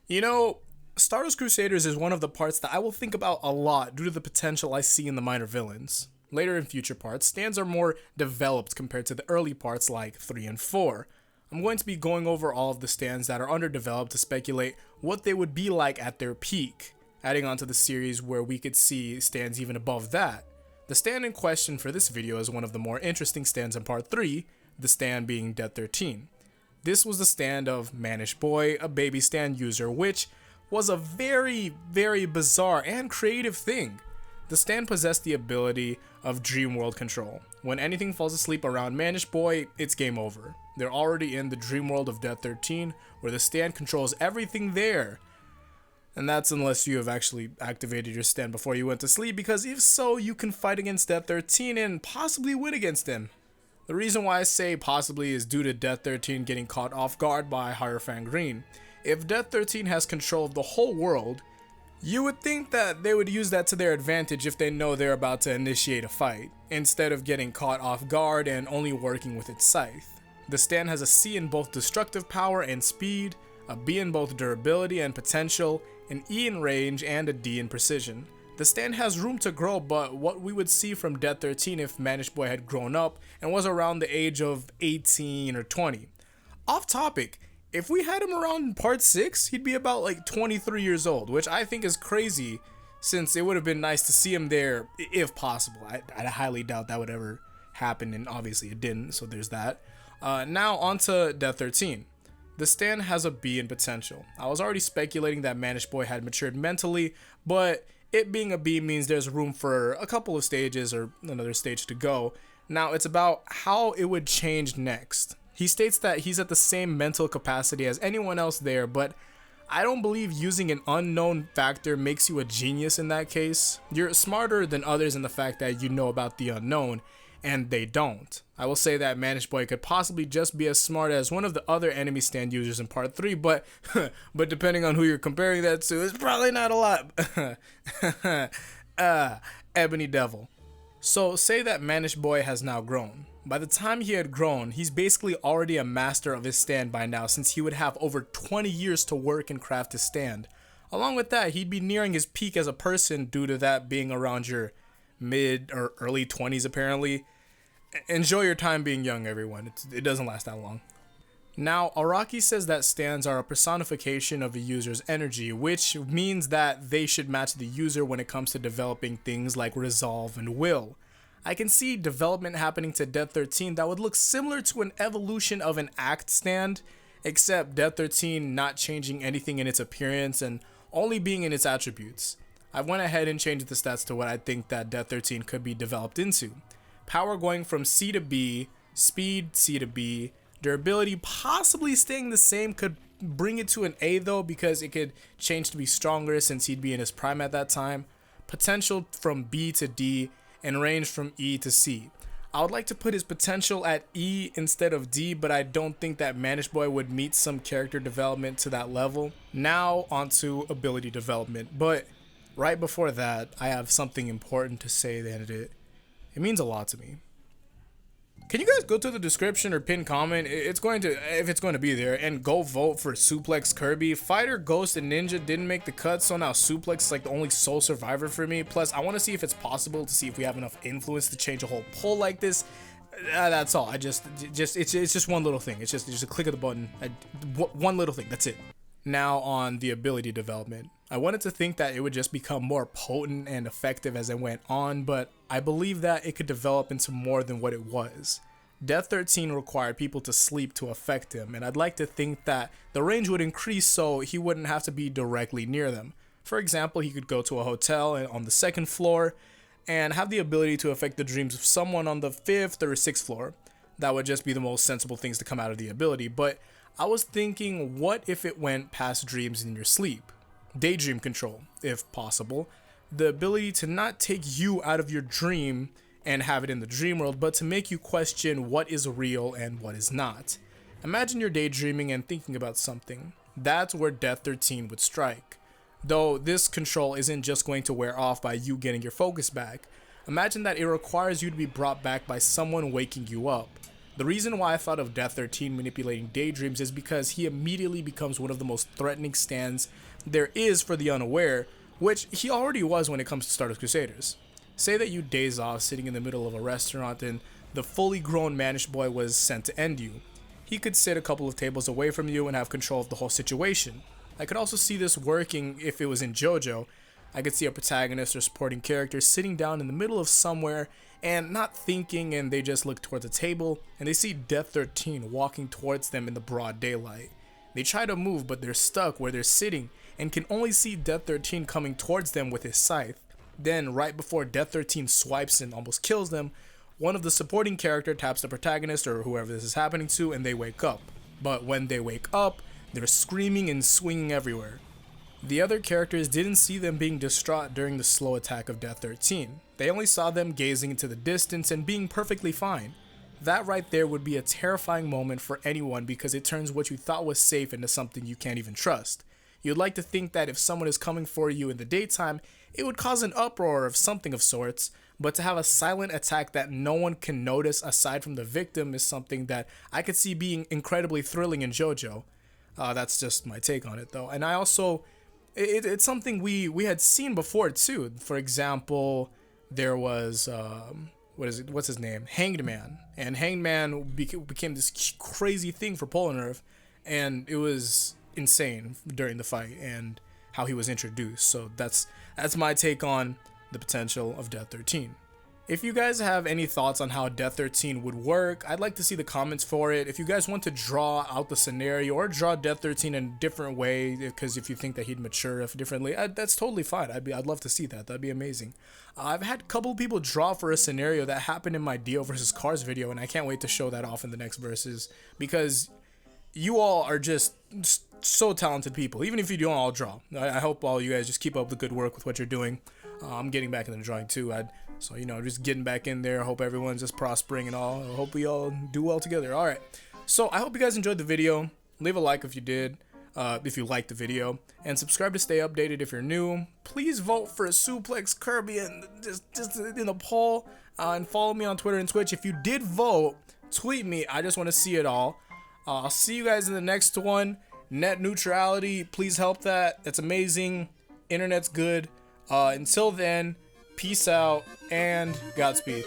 You know, Stardust Crusaders is one of the parts that I will think about a lot due to the potential I see in the minor villains. Later in future parts, stands are more developed compared to the early parts like 3 and 4. I'm going to be going over all of the stands that are underdeveloped to speculate what they would be like at their peak, adding on to the series where we could see stands even above that. The stand in question for this video is one of the more interesting stands in part 3, the stand being Dead 13. This was the stand of Manish Boy, a baby stand user, which was a very bizarre and creative thing. The stand possessed the ability of dream world control. When anything falls asleep around Manish Boy, it's game over. They're already in the dream world of Death 13, where the stand controls everything there. And that's unless you have actually activated your stand before you went to sleep, because if so, you can fight against Death 13 and possibly win against him. The reason why I say possibly is due to Death 13 getting caught off guard by Hierophant Green. If Death 13 has control of the whole world, you would think that they would use that to their advantage if they know they're about to initiate a fight, instead of getting caught off guard and only working with its scythe. The stand has a C in both destructive power and speed, a B in both durability and potential, an E in range, and a D in precision. The stand has room to grow, but what we would see from Death 13 if Manish Boy had grown up and was around the age of 18 or 20. Off topic, if we had him around in part 6, he'd be about like 23 years old, which I think is crazy since it would have been nice to see him there if possible. I highly doubt that would ever happen, and obviously it didn't, so there's that. Now on to Death 13. The stand has a B in potential. I was already speculating that Manish Boy had matured mentally, but it being a B means there's room for a couple of stages or another stage to go. Now it's about how it would change next. He states that he's at the same mental capacity as anyone else there, but I don't believe using an unknown factor makes you a genius in that case. You're smarter than others in the fact that you know about the unknown, and they don't. I will say that Manish Boy could possibly just be as smart as one of the other enemy stand users in part 3, but depending on who you're comparing that to, it's probably not a lot. Ebony Devil. So say that Manish Boy has now grown. By the time he had grown, he's basically already a master of his stand by now, since he would have over 20 years to work and craft his stand. Along with that, he'd be nearing his peak as a person due to that being around your mid or early 20s apparently. Enjoy your time being young, everyone. It doesn't last that long. Now, Araki says that stands are a personification of a user's energy, which means that they should match the user when it comes to developing things like resolve and will. I can see development happening to Death 13 that would look similar to an evolution of an Act stand, except Death 13 not changing anything in its appearance and only being in its attributes. I went ahead and changed the stats to what I think that Death 13 could be developed into. Power going from C to B, speed C to B, durability possibly staying the same, could bring it to an A though because it could change to be stronger since he'd be in his prime at that time. Potential from B to D, and range from E to C. I would like to put his potential at E instead of D, but I don't think that Manish Boy would meet some character development to that level. Now onto ability development, but right before that, I have something important to say that it means a lot to me. Can you guys go to the description or pin comment? If it's going to be there, and go vote for Suplex Kirby. Fighter, Ghost, and Ninja didn't make the cut, so now Suplex is like the only sole survivor for me. Plus, I want to see if it's possible to see if we have enough influence to change a whole poll like this. That's all. It's just one little thing. It's just a click of the button. One little thing. That's it. Now on the ability development. I wanted to think that it would just become more potent and effective as it went on, but I believe that it could develop into more than what it was. Death 13 required people to sleep to affect him, and I'd like to think that the range would increase so he wouldn't have to be directly near them. For example, he could go to a hotel on the 2nd floor and have the ability to affect the dreams of someone on the 5th or 6th floor. That would just be the most sensible things to come out of the ability, but I was thinking, what if it went past dreams in your sleep? Daydream control, if possible. The ability to not take you out of your dream and have it in the dream world, but to make you question what is real and what is not. Imagine you're daydreaming and thinking about something. That's where Death 13 would strike. Though this control isn't just going to wear off by you getting your focus back. Imagine that it requires you to be brought back by someone waking you up. The reason why I thought of Death 13 manipulating daydreams is because he immediately becomes one of the most threatening stands there is for the unaware, which he already was when it comes to Stardust Crusaders. Say that you daze off sitting in the middle of a restaurant and the fully grown mannish boy was sent to end you. He could sit a couple of tables away from you and have control of the whole situation. I could also see this working if it was in JoJo. I could see a protagonist or supporting character sitting down in the middle of somewhere and not thinking, and they just look towards a table and they see Death 13 walking towards them in the broad daylight. They try to move, but they're stuck where they're sitting and can only see Death 13 coming towards them with his scythe. Then, right before Death 13 swipes and almost kills them, one of the supporting character taps the protagonist or whoever this is happening to, and they wake up. But when they wake up, they're screaming and swinging everywhere. The other characters didn't see them being distraught during the slow attack of Death 13. They only saw them gazing into the distance and being perfectly fine. That right there would be a terrifying moment for anyone because it turns what you thought was safe into something you can't even trust. You'd like to think that if someone is coming for you in the daytime, it would cause an uproar of something of sorts, but to have a silent attack that no one can notice aside from the victim is something that I could see being incredibly thrilling in JoJo. That's just my take on it though. And I also, it's something we had seen before too. For example, there was, what's his name? Hanged Man. And Hanged Man became this crazy thing for Polnareff, and it was insane during the fight and how he was introduced. So that's my take on the potential of Death 13. If you guys have any thoughts on how Death 13 would work, I'd like to see the comments for it. If you guys want to draw out the scenario or draw Death 13 in a different way, because if you think that he'd mature differently, that's totally fine. I'd love to see that. That'd be amazing. I've had a couple of people draw for a scenario that happened in my Dio versus Cars video, and I can't wait to show that off in the next verses because you all are just so talented people. Even if you don't all draw, I hope all you guys just keep up the good work with what you're doing. I'm getting back into the drawing too. So, just getting back in there. I hope everyone's just prospering and all. I hope we all do well together. All right. So I hope you guys enjoyed the video. Leave a like if you did, if you liked the video, and subscribe to stay updated if you're new. Please vote for a Suplex Kirby and just in the poll, and follow me on Twitter and Twitch. If you did vote, tweet me. I just want to see it all. I'll see you guys in the next one. Net neutrality, please help that. That's amazing. Internet's good. Until then, peace out and Godspeed.